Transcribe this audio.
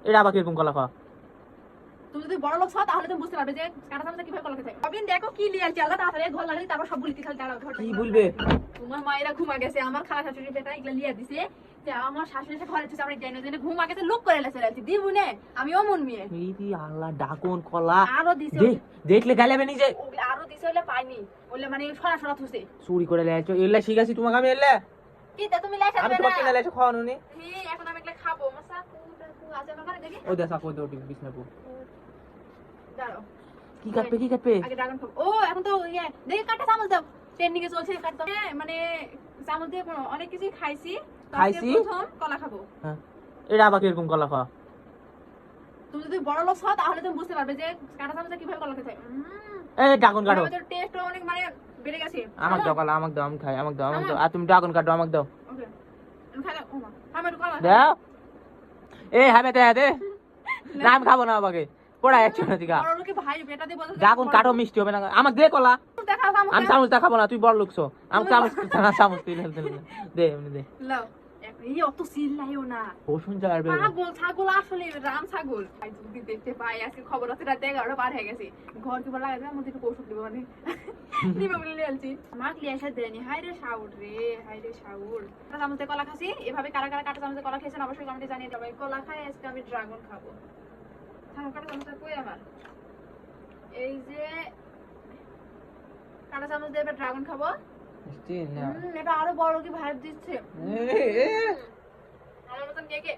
এটা আবার কিরকম কলা খাওয়া? তুমি যদি বড় লোক হও তাহলে তুমি বুঝতে পারবে যে কাঁটা চামচে কিভাবে কলা খেতে হয়। অবিন দেখো কি লিয়ে আলছি আল্লাহ তাড়াতাড়ি ঘর লাগলে তারপর সব বলিতে খালি দাঁড়াও ঘর কি বলবে? তোমার মায়েরা ঘুমা গেছে আমার খালা শাশুড়ি বেটা এগুলা লিয়ে দিছে যে আমার শাশুড়ি এসে ঘরে আমরা জানি না ঘুমা গেছে লোক করে লেছে রাখছি দিবু নে আমি অমন মেয়ে এই দি আল্লাহ ডাকন কলা আরো দিছে দেখলে গালে বেনি যে ওগুলা আরো দিছে হইলে পাইনি ওগুলা মানে সরা সরা থুছে চুরি করে লেছো এলা শিখাছি তোমাকে আমি এলা কি তা তুমি লাইছ আমি তোমাকে কিনে লেছো খাওয়ানো নি এখন আমি এগুলা খাবো মশা কু আছে আমার ঘরে দেখি ও দেখা কই দৌড়ি বিছনাপু দাঁড়াও কি কাটবে আগে ড্রাগন খাবো ও এখন তো ইয়ে দেখি কাটা চামচ দাও ট্রেন্ডিং এ চলছে কাটা মানে চামচ দিয়ে অনেক কিছু খাইছি প্রথম কলা খাবো হ্যাঁ এটা আবার কিরকম কলা খাওয়া? তুমি যদি বড় লোক হও তাহলে তুমি বুঝতে পারবে যে কাঁটা চামচে কিভাবে কলা খেতে হয় এই ড্রাগন কাটো টেস্ট অনেক মানে বেড়ে গেছে আমাকে দাও কলা আমাকে দাও আমি খাই আমাকে দাও আর তুমি ড্রাগন কাটো আমাকে দাও ওকে আমি খাই ও মা আমি একটু কলা দাও এই হবে দে না আমি খাবো না বাবাকে পড়া যাচ্ছে না দিকা বড় লোকে ভাই বেটা দিয়ে বল ড্রাগন কাটো মিষ্টি হবে না আমাকে দে কলা দেখাও আমি চামচ দেখাবো না তুই বড় লোকছো আমি চামচ তুই দে এমনি দে লাও এই অত সিল লাইও না বসুন যা আরবে ছাগল আসলে রাম ছাগল যদি দেখতে পাই আজকে খবর আছে রাতে 11টা পার হয়ে গেছে ঘর কি বলা লাগে আমাদের একটু কৌশল দিব মানে নিবে বলে আলছি মাক লিয়ে এসে দেনি হাই রে শাউর কাঁটা চামচে কলা খাসি এভাবে কারা কারা কাঁটা চামচে কলা খেয়েছেন অবশ্যই কমেন্টে জানিয়ে যাবে কলা খাই আজকে আমি ড্রাগন খাবো কাঁটা চামচে কই আমার এই যে কাঁটা চামচ দিয়ে এবার ড্রাগন খাবো এটা আরো বড় কি ভাইব দিচ্ছে আমার মতন কে কে